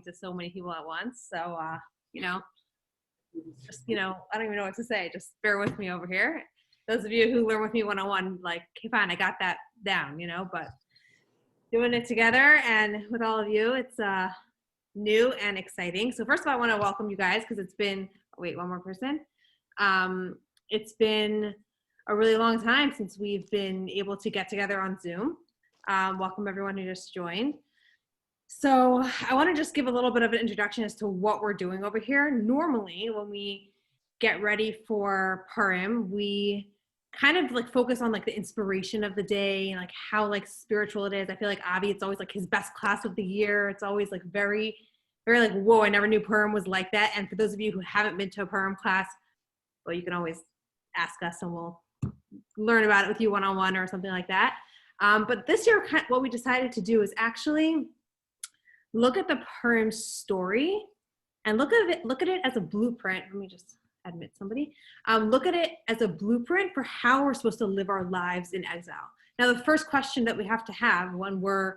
to so many people at once. So, just, I don't even know what to say. Just bear with me over here. Those of you who learn with me one-on-one, like, okay, fine, I got that down, but doing it together and with all of you, it's new and exciting. So first of all, I want to welcome you guys because it's been, wait, one more person. It's been a really long time since we've been able to get together on Zoom. Welcome everyone who just joined. So I want to just give a little bit of an introduction as to what we're doing over here. Normally, when we get ready for Purim, we kind of like focus on like the inspiration of the day and like how like spiritual it is. I feel like Avi, it's always like his best class of the year. It's always like very, very like, whoa, I never knew Purim was like that. And for those of you who haven't been to a Purim class, well, you can always ask us and we'll learn about it with you one-on-one or something like that. But this year, what we decided to do is actually look at the Purim story and look at it as a blueprint. Let me just admit somebody. Look at it as a blueprint for how we're supposed to live our lives in exile. Now, the first question that we have to have when we're,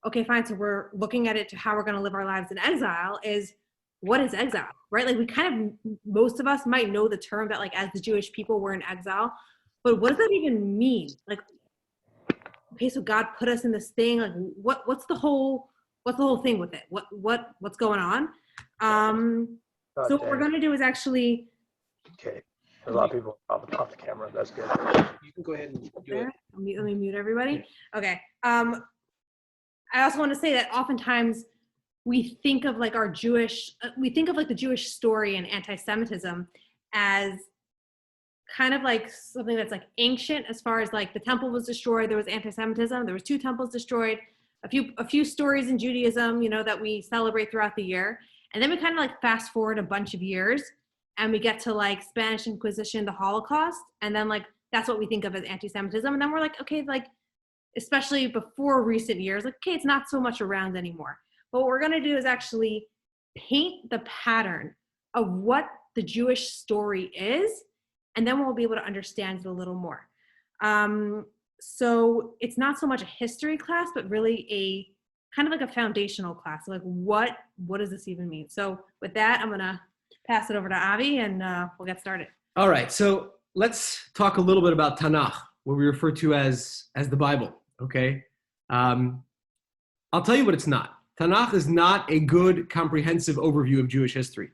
okay, fine, so we're looking at it to how we're going to live our lives in exile is, what is exile, right? Like we kind of, most of us might know the term that like as the Jewish people we're in exile, but what does that even mean? Like, okay, so God put us in this thing, like what's the whole thing with it? What's going on? So what we're going to do is actually. Okay, a lot of people off the camera. That's good. You can go ahead and do it. Let me mute everybody. Okay. I also want to say that oftentimes we think of like the Jewish story and anti-Semitism as kind of like something that's like ancient, as far as like the temple was destroyed, there was anti-Semitism, there was 2 temples destroyed, a few stories in Judaism, that we celebrate throughout the year. And then we kind of like fast forward a bunch of years and we get to like Spanish Inquisition, the Holocaust. And then like, that's what we think of as anti-Semitism. And then we're like, okay, like, especially before recent years, like, okay, it's not so much around anymore. But what we're going to do is actually paint the pattern of what the Jewish story is, and then we'll be able to understand it a little more. So it's not so much a history class, but really a kind of like a foundational class. Like what does this even mean? So with that, I'm going to pass it over to Avi and we'll get started. All right. So let's talk a little bit about Tanakh, what we refer to as the Bible. Okay. I'll tell you what it's not. Tanakh is not a good comprehensive overview of Jewish history.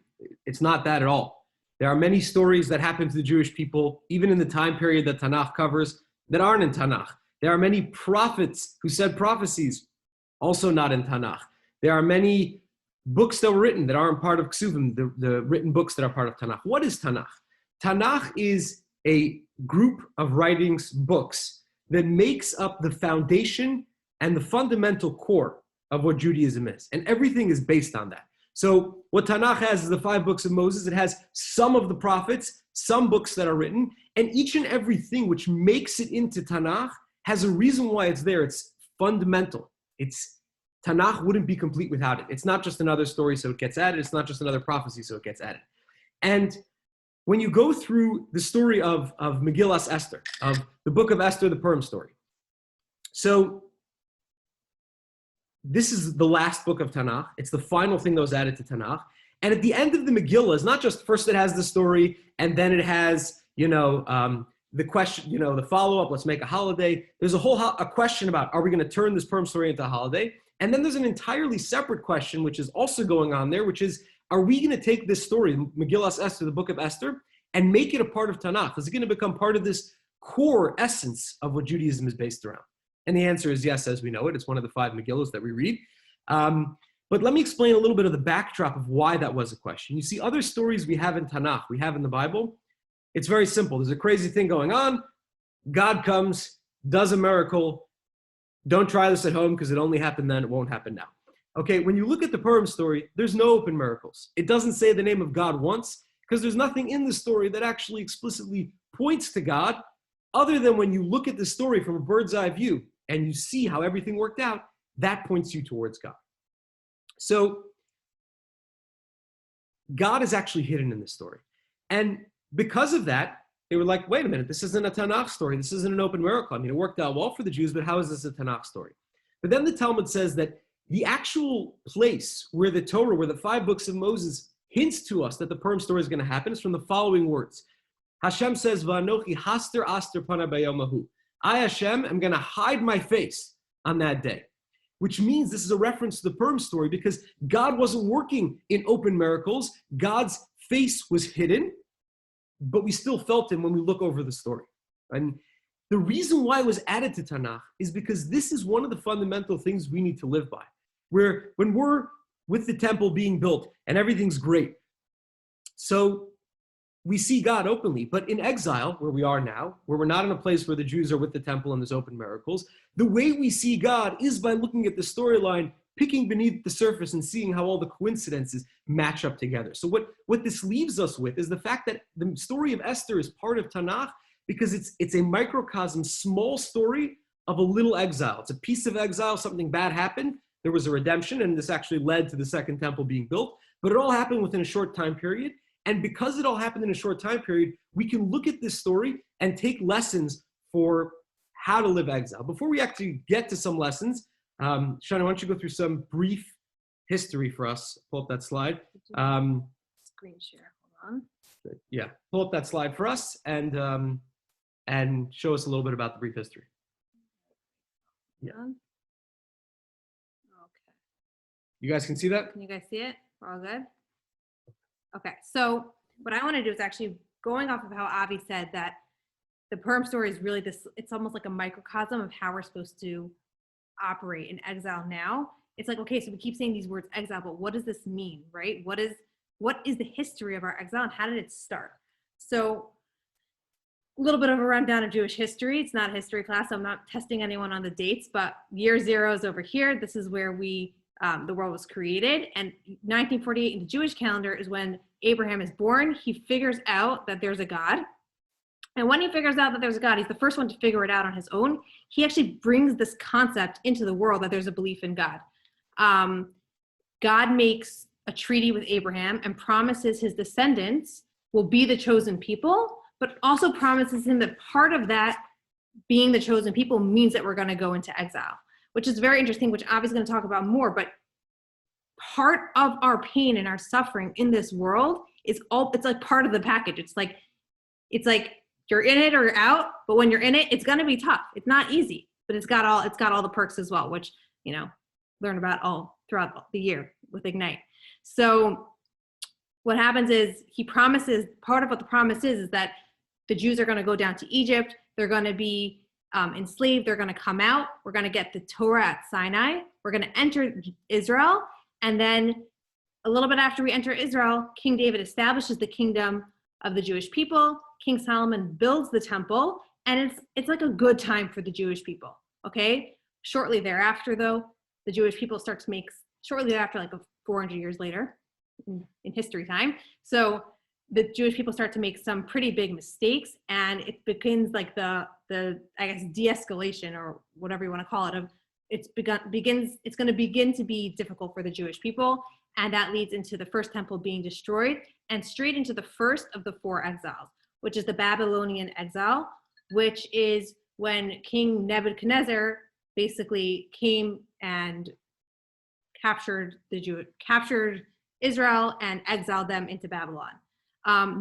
It's not that at all. There are many stories that happen to the Jewish people, even in the time period that Tanakh covers, that aren't in Tanakh. There are many prophets who said prophecies, also not in Tanakh. There are many books that were written that aren't part of Ksuvim, the written books that are part of Tanakh. What is Tanakh? Tanakh is a group of writings, books, that makes up the foundation and the fundamental core of what Judaism is. And everything is based on that. So what Tanakh has is the 5 books of Moses. It has some of the prophets, some books that are written, and each and everything which makes it into Tanakh has a reason why it's there. It's fundamental. Tanakh wouldn't be complete without it. It's not just another story, so it gets added. It's not just another prophecy, so it gets added. And when you go through the story of Megillas Esther, of the book of Esther, the Purim story. So this is the last book of Tanakh. It's the final thing that was added to Tanakh. And at the end of the Megillah, it's not just first it has the story, and then it has, the question, the follow-up, let's make a holiday. There's a question about, are we going to turn this Purim story into a holiday? And then there's an entirely separate question, which is also going on there, which is, are we going to take this story, Megillas Esther, the book of Esther, and make it a part of Tanakh? Is it going to become part of this core essence of what Judaism is based around? And the answer is yes, as we know it. It's one of the 5 Megillos that we read. But let me explain a little bit of the backdrop of why that was a question. You see, other stories we have in Tanakh, we have in the Bible, it's very simple. There's a crazy thing going on. God comes, does a miracle. Don't try this at home because it only happened then. It won't happen now. Okay, when you look at the Purim story, there's no open miracles. It doesn't say the name of God once because there's nothing in the story that actually explicitly points to God, other than when you look at the story from a bird's eye view and you see how everything worked out, that points you towards God. So God is actually hidden in this story. And because of that, they were like, wait a minute, this isn't a Tanakh story. This isn't an open miracle. I mean, it worked out well for the Jews, but how is this a Tanakh story? But then the Talmud says that the actual place where the Torah, where the 5 books of Moses hints to us that the Purim story is going to happen is from the following words. Hashem says, Va'anochi haster aster pana bayomahu. I, Hashem, am going to hide my face on that day, which means this is a reference to the Purim story because God wasn't working in open miracles. God's face was hidden, but we still felt him when we look over the story. And the reason why it was added to Tanakh is because this is one of the fundamental things we need to live by. Where when we're with the temple being built and everything's great, so we see God openly, but in exile, where we are now, where we're not in a place where the Jews are with the temple and there's open miracles, the way we see God is by looking at the storyline, picking beneath the surface and seeing how all the coincidences match up together. So what this leaves us with is the fact that the story of Esther is part of Tanakh because it's a microcosm, small story of a little exile. It's a piece of exile, something bad happened, there was a redemption, and this actually led to the second temple being built, but it all happened within a short time period. And because it all happened in a short time period, we can look at this story and take lessons for how to live exile. Before we actually get to some lessons, Shana, why don't you go through some brief history for us? Pull up that slide. Screen share, hold on. Yeah, pull up that slide for us and show us a little bit about the brief history. Yeah. Okay. You guys can see that? Can you guys see it? We're all good? Okay, so what I want to do is actually going off of how Avi said that the Purim story is really this, it's almost like a microcosm of how we're supposed to operate in exile now. It's like, okay, so we keep saying these words exile, but what does this mean, right? What is the history of our exile and how did it start? So a little bit of a rundown of Jewish history. It's not a history class, so I'm not testing anyone on the dates, but year 0 is over here. This is where the world was created, and 1948 in the Jewish calendar is when Abraham is born. He figures out that there's a God, and when he figures out that there's a God, he's the first one to figure it out on his own. He actually brings this concept into the world that there's a belief in God. God makes a treaty with Abraham and promises his descendants will be the chosen people, but also promises him that part of that being the chosen people means that we're going to go into exile, which is very interesting, which Avi's going to talk about more. But part of our pain and our suffering in this world it's like part of the package. It's like you're in it or you're out, but when you're in it, it's going to be tough. It's not easy, but it's got all the perks as well, which, learn about all throughout the year with Ignite. So what happens is he promises, part of what the promise is that the Jews are going to go down to Egypt. They're going to be enslaved. They're going to come out. We're going to get the Torah at Sinai. We're going to enter Israel. And then a little bit after we enter Israel, King David establishes the kingdom of the Jewish people. King Solomon builds the temple, and it's like a good time for the Jewish people. Okay. Shortly thereafter, though, the Jewish people start to make, shortly thereafter, like 400 years later in history time. So the Jewish people start to make some pretty big mistakes, and it begins like the I guess de-escalation or whatever you want to call it. It's going to begin to be difficult for the Jewish people, and that leads into the first temple being destroyed and straight into the first of the 4 exiles, which is the Babylonian exile, which is when King Nebuchadnezzar basically came and captured Israel and exiled them into Babylon.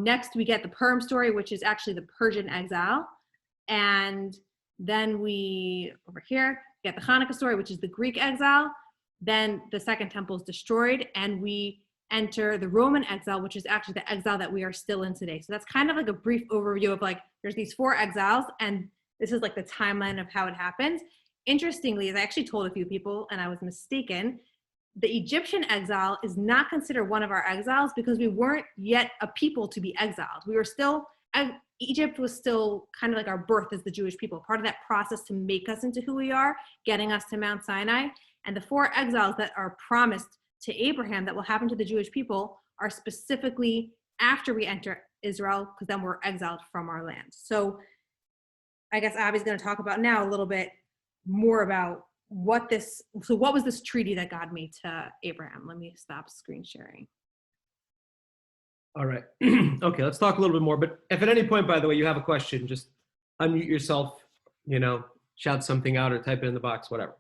Next, we get the Purim story, which is actually the Persian exile. And then we, over here, get the Hanukkah story, which is the Greek exile. Then the second temple is destroyed, and we enter the Roman exile, which is actually the exile that we are still in today. So that's kind of like a brief overview of there's these 4 exiles, and this is like the timeline of how it happens. Interestingly, as I actually told a few people, and I was mistaken, the Egyptian exile is not considered one of our exiles because we weren't yet a people to be exiled. We were still, Egypt was still kind of like our birth as the Jewish people, part of that process to make us into who we are, getting us to Mount Sinai. And the 4 exiles that are promised to Abraham that will happen to the Jewish people are specifically after we enter Israel, because then we're exiled from our land. So I guess Abby's going to talk about now a little bit more about what was this treaty that God made to Abraham? Let me stop screen sharing. All right. Okay, let's talk a little bit more. But if at any point, by the way, you have a question, just unmute yourself, shout something out or type it in the box, whatever.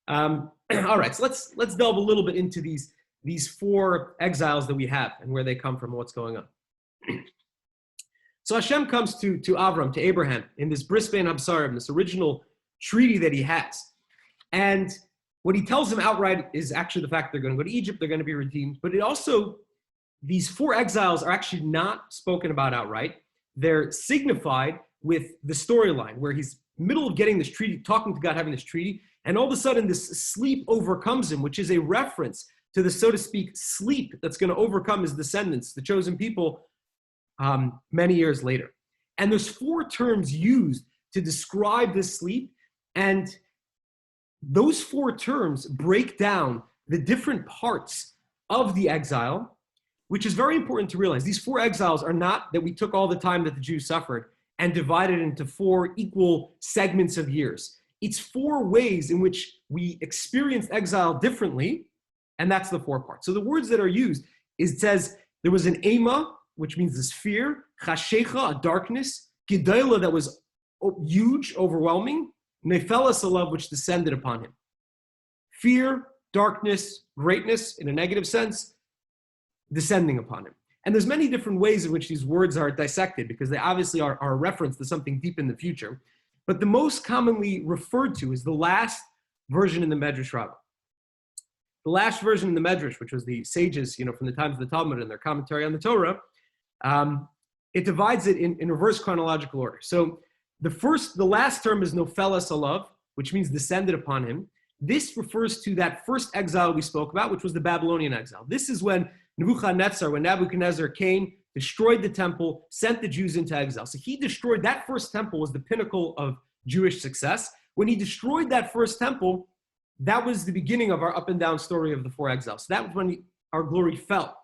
All right, so let's delve a little bit into these four exiles that we have and where they come from and what's going on. So Hashem comes to Avram, to Abraham, in this Bris Bein Habsarim, this original treaty that he has. And what he tells him outright is actually the fact they're going to go to Egypt, they're going to be redeemed. But it also, these four exiles are actually not spoken about outright. They're signified with the storyline where he's middle of getting this treaty, talking to God, having this treaty, and all of a sudden this sleep overcomes him, which is a reference to the, so to speak, sleep that's going to overcome his descendants, the chosen people, many years later. And there's four terms used to describe this sleep, and those four terms break down the different parts of the exile, which is very important to realize. These four exiles are not that we took all the time that the Jews suffered and divided into four equal segments of years. It's four ways in which we experienced exile differently, and that's the four parts. So the words that are used, it says there was an ema, which means this fear, chashecha, a darkness, gedola, that was huge, overwhelming, nefelas, a love which descended upon him. Fear, darkness, greatness, in a negative sense, descending upon him. And there's many different ways in which these words are dissected, because they obviously are a reference to something deep in the future. But the most commonly referred to is the last version in the Medrash Rabbah. The last version in the Medrash, which was the sages, from the times of the Talmud and their commentary on the Torah, it divides it in reverse chronological order. So the last term is nofelas alav, which means descended upon him. This refers to that first exile we spoke about, which was the Babylonian exile. This is when Nebuchadnezzar came, destroyed the temple, sent the Jews into exile. So he destroyed, that first temple was the pinnacle of Jewish success. When he destroyed that first temple, that was the beginning of our up and down story of the four exiles. So that was when our glory fell.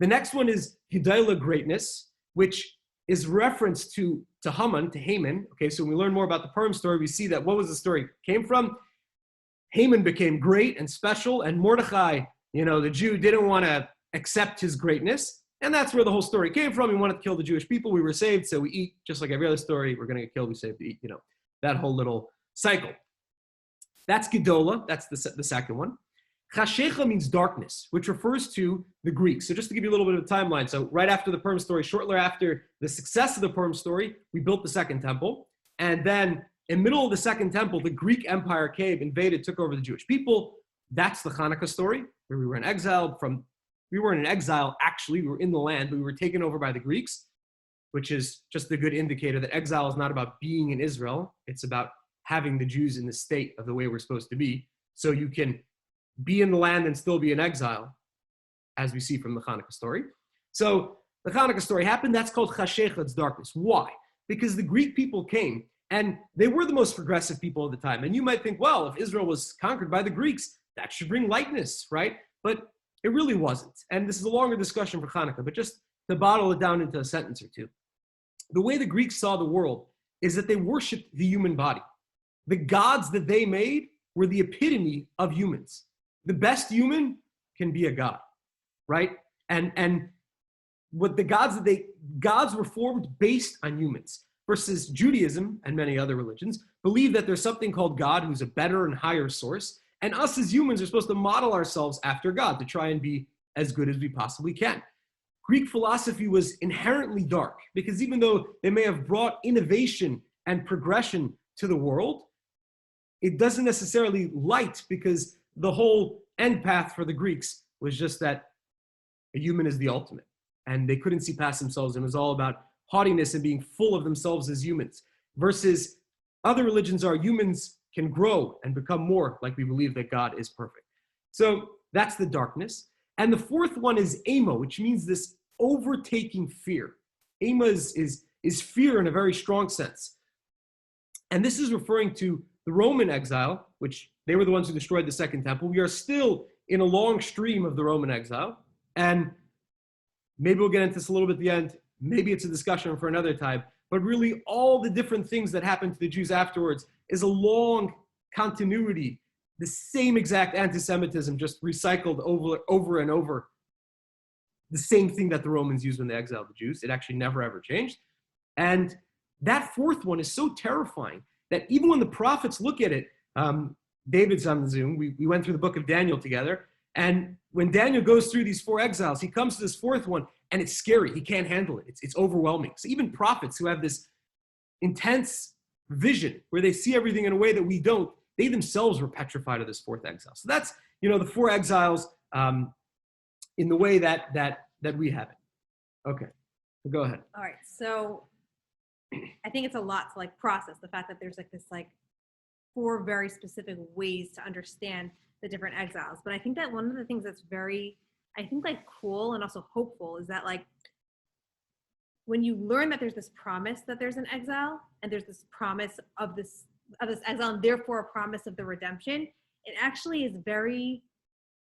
The next one is Gedola, greatness, which is reference to Haman. Okay, so when we learn more about the Purim story, we see that what was the story came from? Haman became great and special, and Mordechai, the Jew, didn't want to accept his greatness. And that's where the whole story came from. He wanted to kill the Jewish people. We were saved, so we eat just like every other story. We're going to get killed, we saved to eat, that whole little cycle. That's Gedola. That's the second one. Chashecha means darkness, which refers to the Greeks. So just to give you a little bit of a timeline. So right after the Purim story, shortly after the success of the Purim story, we built the second temple. And then in the middle of the second temple, the Greek Empire came, invaded, took over the Jewish people. That's the Hanukkah story, where we were in exile we weren't in exile, actually, we were in the land, but we were taken over by the Greeks, which is just a good indicator that exile is not about being in Israel. It's about having the Jews in the state of the way we're supposed to be. So you can be in the land and still be in exile, as we see from the Hanukkah story. So the Hanukkah story happened. That's called Chashecha, it's darkness. Why? Because the Greek people came, and they were the most progressive people of the time. And you might think, well, if Israel was conquered by the Greeks, that should bring lightness, right? But it really wasn't. And this is a longer discussion for Hanukkah, but just to bottle it down into a sentence or two. The way the Greeks saw the world is that they worshiped the human body. The gods that they made were the epitome of humans. The best human can be a god, right? And what the gods were formed based on humans, versus Judaism and many other religions believe that there's something called God who's a better and higher source. And us as humans are supposed to model ourselves after God to try and be as good as we possibly can. Greek philosophy was inherently dark, because even though they may have brought innovation and progression to the world, it doesn't necessarily light, because the whole end path for the Greeks was just that a human is the ultimate. And they couldn't see past themselves. It was all about haughtiness and being full of themselves as humans. Versus other religions are humans can grow and become more like we believe that God is perfect. So that's the darkness. And the fourth one is ema, which means this overtaking fear. Ema is fear in a very strong sense. And this is referring to the Roman exile, which they were the ones who destroyed the second temple. We are still in a long stream of the Roman exile. And maybe we'll get into this a little bit at the end. Maybe it's a discussion for another time. But really, all the different things that happened to the Jews afterwards is a long continuity, the same exact anti-Semitism, just recycled over and over. The same thing that the Romans used when they exiled the Jews. It actually never, ever changed. And that fourth one is so terrifying that even when the prophets look at it, David's on the Zoom. We went through the book of Daniel together. And when Daniel goes through these 4 exiles, he comes to this 4th one, and it's scary. He can't handle it. It's overwhelming. So even prophets who have this intense vision where they see everything in a way that we don't, they themselves were petrified of this 4th exile. So that's, the 4 exiles in the way that we have it. Okay, so go ahead. All right, so I think it's a lot to process the fact that there's this 4 very specific ways to understand the different exiles. But I think that one of the things that's very, cool and also hopeful is that when you learn that there's this promise that there's an exile and there's this promise of this exile and therefore a promise of the redemption, it actually is very,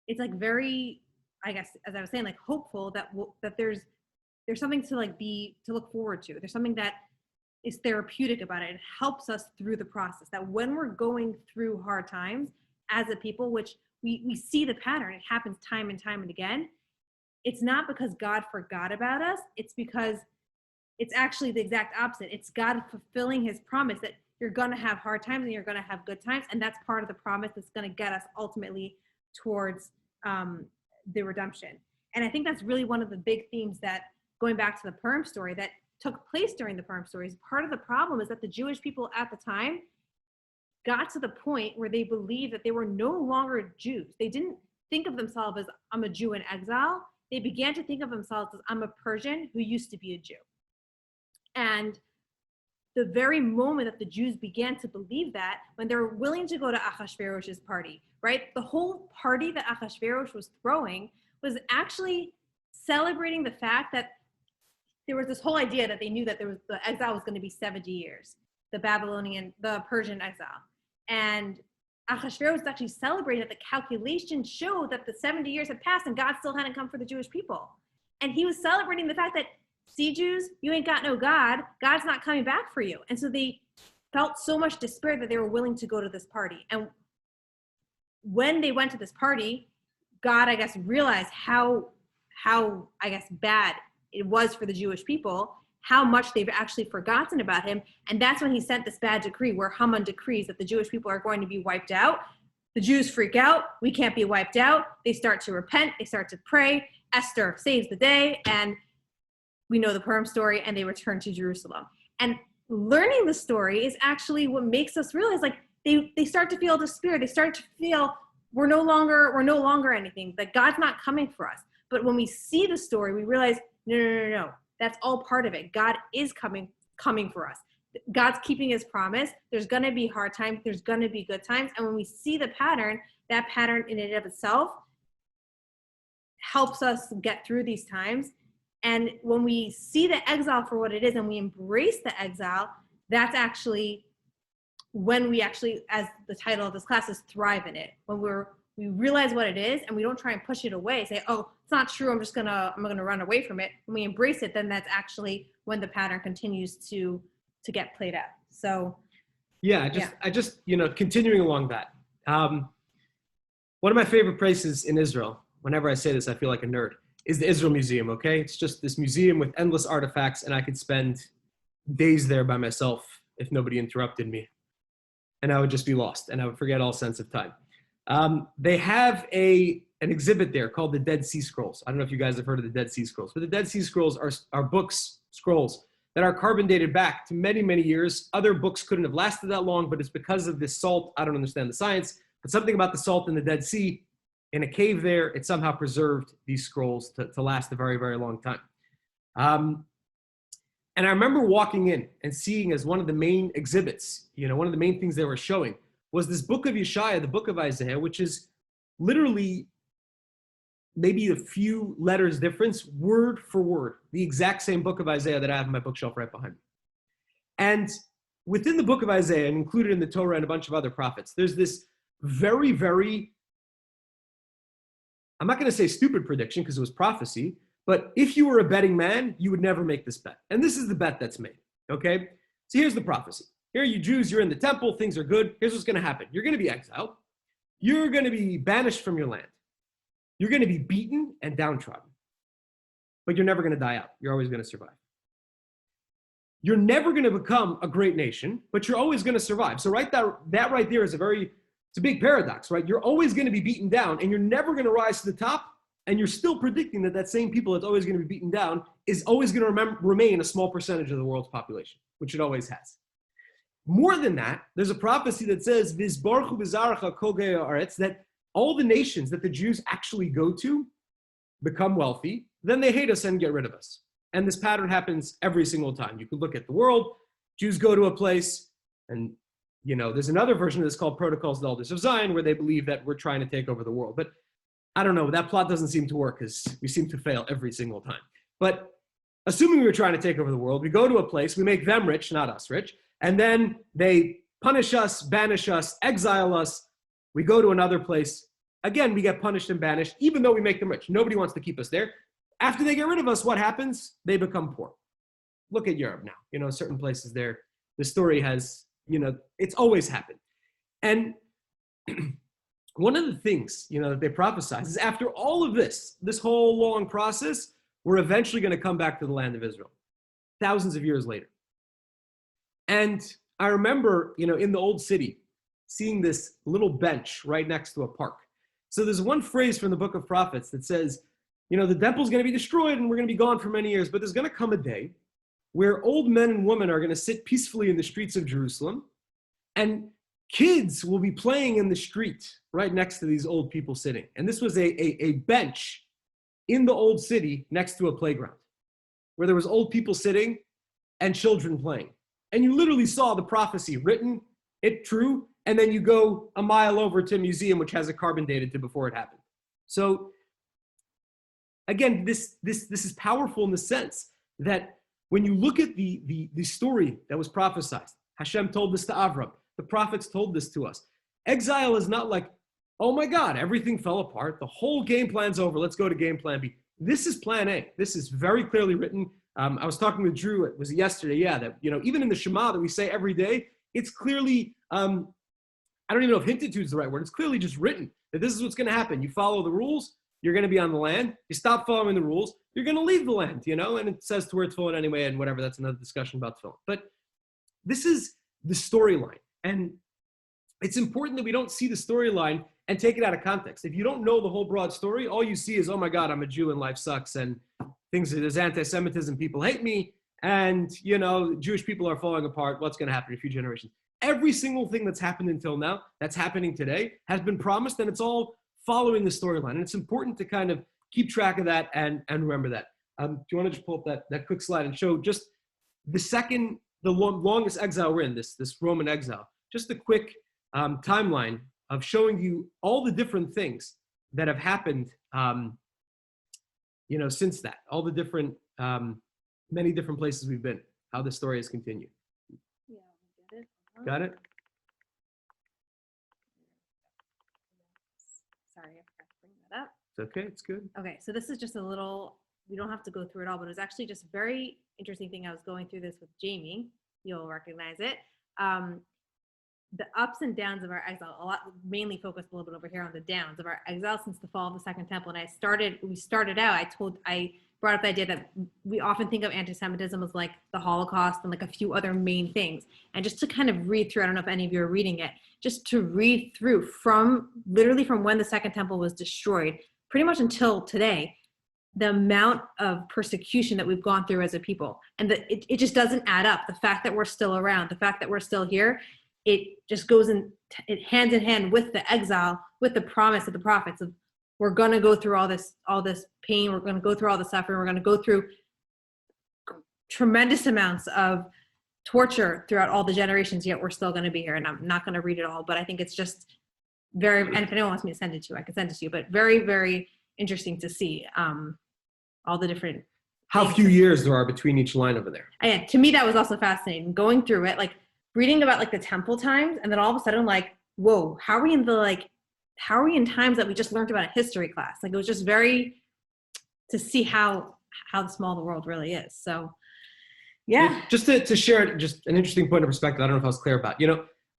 very, I guess, as I was saying, hopeful that there's something to to look forward to. There's something that is therapeutic about it. It helps us through the process, that when we're going through hard times as a people, which we see the pattern, it happens time and time and again. It's not because God forgot about us. It's because it's actually the exact opposite. It's God fulfilling his promise that you're going to have hard times and you're going to have good times. And that's part of the promise that's going to get us ultimately towards the redemption. And I think that's really one of the big themes that, going back to the Purim story, that took place during the Purim stories. Part of the problem is that the Jewish people at the time got to the point where they believed that they were no longer Jews. They didn't think of themselves as, I'm a Jew in exile. They began to think of themselves as, I'm a Persian who used to be a Jew. And the very moment that the Jews began to believe that, when they were willing to go to Ahasuerus's party, right? The whole party that Ahasuerus was throwing was actually celebrating the fact that there was this whole idea that they knew that the exile was going to be 70 years, the Persian exile. And Ahasuerus was actually celebrating that the calculations showed that the 70 years had passed and God still hadn't come for the Jewish people. And he was celebrating the fact that, see, Jews, you ain't got no God. God's not coming back for you. And so they felt so much despair that they were willing to go to this party. And when they went to this party, God, I guess, realized how I guess, bad it was for the Jewish people, how much they've actually forgotten about him. And that's when he sent this bad decree where Haman decrees that the Jewish people are going to be wiped out. The Jews freak out. We can't be wiped out. They start to repent. They start to pray. Esther saves the day. And we know the Purim story, and they return to Jerusalem. And learning the story is actually what makes us realize, they start to feel despair. They start to feel we're no longer anything, that God's not coming for us. But when we see the story, we realize, no. That's all part of it. God is coming for us. God's keeping his promise. There's going to be hard times. There's going to be good times. And when we see the pattern, that pattern in and of itself helps us get through these times. And when we see the exile for what it is and we embrace the exile, that's actually when we actually, as the title of this class is, thrive in it. When we realize what it is and we don't try and push it away, say, oh, it's not true, I'm gonna run away from it. When we embrace it, then that's actually when the pattern continues to get played out. So I just continuing along that, one of my favorite places in Israel, whenever I say this I feel like a nerd, is the Israel Museum. Okay, it's just this museum with endless artifacts, and I could spend days there by myself if nobody interrupted me, and I would just be lost and I would forget all sense of time. They have an exhibit there called the Dead Sea Scrolls. I don't know if you guys have heard of the Dead Sea Scrolls, but the Dead Sea Scrolls are scrolls that are carbon dated back to many, many years. Other books couldn't have lasted that long, but it's because of this salt. I don't understand the science, but something about the salt in the Dead Sea, in a cave there, it somehow preserved these scrolls to last a very, very long time. And I remember walking in and seeing as one of the main exhibits, one of the main things they were showing was this book of Yeshaya, the book of Isaiah, which is literally maybe a few letters difference, word for word, the exact same book of Isaiah that I have in my bookshelf right behind me. And within the book of Isaiah, and included in the Torah and a bunch of other prophets, there's this very, very, I'm not going to say stupid prediction because it was prophecy, but if you were a betting man, you would never make this bet. And this is the bet that's made, okay? So here's the prophecy. Here, you Jews, you're in the temple, things are good. Here's what's going to happen. You're going to be exiled. You're going to be banished from your land. You're going to be beaten and downtrodden. But you're never going to die out. You're always going to survive. You're never going to become a great nation, but you're always going to survive. So that right there is a very It's a big paradox, right? You're always going to be beaten down and you're never going to rise to the top. And you're still predicting that that same people that's always going to be beaten down is always going to remain a small percentage of the world's population, which it always has. More than that, there's a prophecy that says, "Vizbarchu b'zaracha kol gei haaretz," that all the nations that the Jews actually go to become wealthy, then they hate us and get rid of us. And this pattern happens every single time. You could look at the world. Jews go to a place, and there's another version of this called Protocols of the Elders of Zion, where they believe that we're trying to take over the world. But I don't know, that plot doesn't seem to work because we seem to fail every single time. But assuming we were trying to take over the world, we go to a place, we make them rich, not us rich, and then they punish us, banish us, exile us. We go to another place. Again, we get punished and banished, even though we make them rich. Nobody wants to keep us there. After they get rid of us, what happens? They become poor. Look at Europe now. Certain places there, the story has, it's always happened. And one of the things, that they prophesize is after all of this whole long process, we're eventually going to come back to the land of Israel, thousands of years later. And I remember, in the old city, seeing this little bench right next to a park. So there's one phrase from the book of prophets that says, the temple's going to be destroyed and we're going to be gone for many years, but there's going to come a day where old men and women are going to sit peacefully in the streets of Jerusalem, and kids will be playing in the street right next to these old people sitting. And this was a bench in the old city next to a playground where there was old people sitting and children playing. And you literally saw the prophecy written, it true, and then you go a mile over to a museum which has it carbon dated to before it happened. So again, this is powerful in the sense that when you look at the story that was prophesied, Hashem told this to Avram, the prophets told this to us. Exile is not like, oh my God, everything fell apart. The whole game plan's over. Let's go to game plan B. This is plan A. This is very clearly written. I was talking with Drew, it was yesterday, that, even in the Shema that we say every day, it's clearly, I don't even know if hintitude is the right word. It's clearly just written that this is what's going to happen. You follow the rules, you're going to be on the land. You stop following the rules, you're going to leave the land, and it says to where it's tefillin anyway, and whatever, that's another discussion about tefillin. But this is the storyline. And it's important that we don't see the storyline and take it out of context. If you don't know the whole broad story, all you see is, oh my God, I'm a Jew and life sucks, and there's anti-Semitism, people hate me, and, Jewish people are falling apart. What's going to happen in a few generations? Every single thing that's happened until now, that's happening today, has been promised, and it's all following the storyline. And it's important to kind of keep track of that and remember that. Do you want to just pull up that quick slide and show just the longest exile we're in, this Roman exile? Just a quick timeline of showing you all the different things that have happened, since that, all the different, many different places we've been, how the story has continued. Yeah, get it. Got it? Sorry, I forgot to bring that up. It's okay, it's good. Okay, so this is just a little, we don't have to go through it all, but it was actually just a very interesting thing. I was going through this with Jamie. You'll recognize it. The ups and downs of our exile, a lot mainly focused a little bit over here on the downs of our exile since the fall of the Second Temple. And we started out, I brought up the idea that we often think of anti-Semitism as like the Holocaust and like a few other main things. And just to kind of read through, I don't know if any of you are reading it, just to read through literally from when the Second Temple was destroyed, pretty much until today, the amount of persecution that we've gone through as a people. And it just doesn't add up. The fact that we're still around, the fact that we're still here, it just goes hand in hand with the exile, with the promise of the prophets of we're going to go through all this pain, we're going to go through all the suffering, we're going to go through tremendous amounts of torture throughout all the generations, yet we're still going to be here. And I'm not going to read it all, but I think it's just very, and if anyone wants me to send it to you, I can send it to you, but very, very interesting to see all the different How few years there are between each line over there. And to me, that was also fascinating, going through it, like reading about like the temple times, and then all of a sudden like, whoa, how are we in times that we just learned about in history class? Like it was just very, to see how small the world really is. So yeah. Just to share just an interesting point of perspective, I don't know if I was clear about,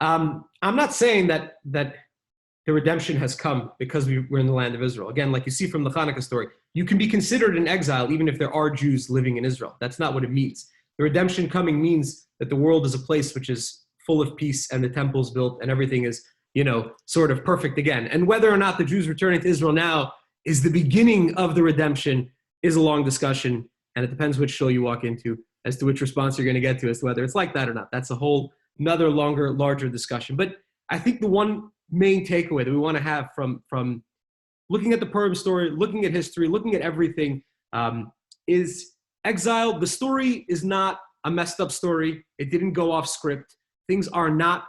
I'm not saying that the redemption has come because we're in the land of Israel. Again, like you see from the Hanukkah story, you can be considered an exile even if there are Jews living in Israel. That's not what it means. The redemption coming means that the world is a place which is full of peace and the temple's built and everything is, sort of perfect again. And whether or not the Jews returning to Israel now is the beginning of the redemption is a long discussion, and it depends which shul you walk into as to which response you're going to get to as to whether it's like that or not. That's a whole another longer, larger discussion. But I think the one main takeaway that we want to have from looking at the Purim story, looking at history, looking at everything, is Exile. The story is not a messed up story. It didn't go off script. Things are not,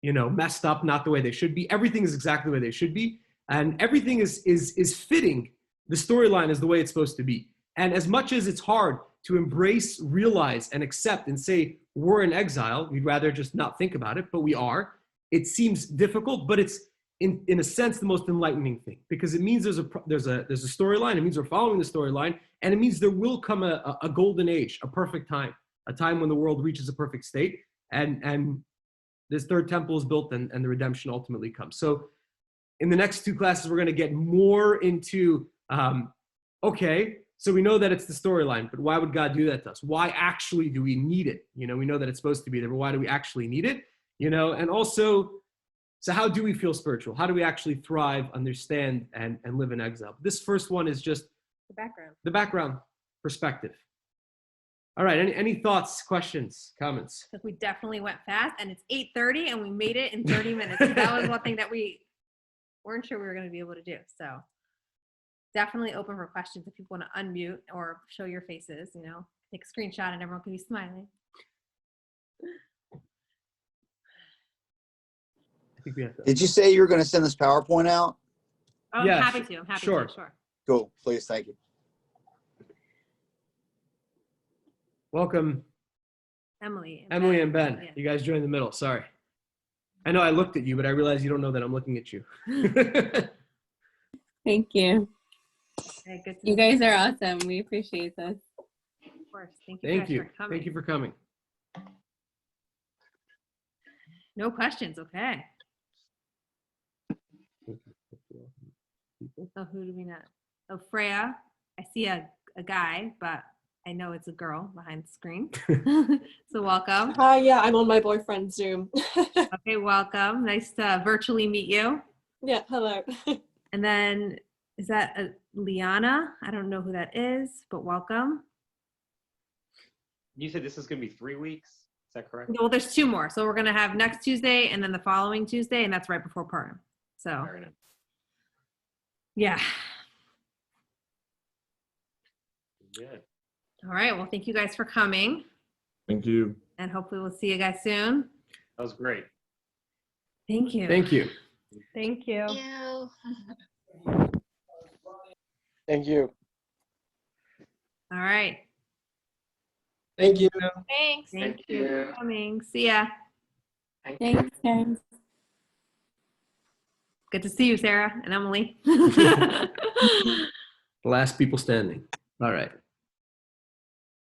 messed up, not the way they should be. Everything is exactly the way they should be. And everything is fitting. The storyline is the way it's supposed to be. And as much as it's hard to embrace, realize, and accept and say, we're in exile, we'd rather just not think about it, but we are. It seems difficult, but it's in a sense the most enlightening thing, because it means there's a storyline. It means we're following the storyline, and it means there will come a golden age, a perfect time, a time when the world reaches a perfect state, and this third temple is built, and the redemption ultimately comes. So in the next two classes, we're going to get more into, okay, so we know that it's the storyline, but why would God do that to us? Why actually do we need it? We know that it's supposed to be there, but why do we actually need it? And also, so how do we feel spiritual? How do we actually thrive, understand, and live in exile? This first one is just the background perspective. All right, any thoughts, questions, comments? We definitely went fast, and it's 8:30, and we made it in 30 minutes. So that was one thing that we weren't sure we were going to be able to do. So definitely open for questions if people want to unmute or show your faces, take a screenshot and everyone can be smiling. I think we have to. Did you say you were going to send this PowerPoint out? Oh, Yeah, I'm happy to. I'm happy sure. to. Sure. Cool. Please. Thank you. Welcome, Emily and Ben. Yeah. You guys joined the middle. Sorry. I know I looked at you, but I realized you don't know that I'm looking at you. Thank you. Okay, good to You see guys are awesome. We appreciate this. Of course. Thank you. Thank guys you. For coming. Thank you for coming. No questions. Okay. So who do we not? Oh, Freya. I see a guy, but I know it's a girl behind the screen. So welcome. Hi, yeah, I'm on my boyfriend's Zoom. Okay, welcome. Nice to virtually meet you. Yeah, hello. And then is that Liana? I don't know who that is, but welcome. You said this is going to be 3 weeks. Is that correct? Well, there's two more. So we're going to have next Tuesday and then the following Tuesday, and that's right before Purim. So, Fair enough. yeah. Good. All right. Well, thank you guys for coming. Thank you. And hopefully we'll see you guys soon. That was great. Thank you. Thank you. Thank you. Thank you. All right. Thank you. Thanks. Thank you for coming. See ya. Thanks, guys. Good to see you, Sarah and Emily. The last people standing. All right.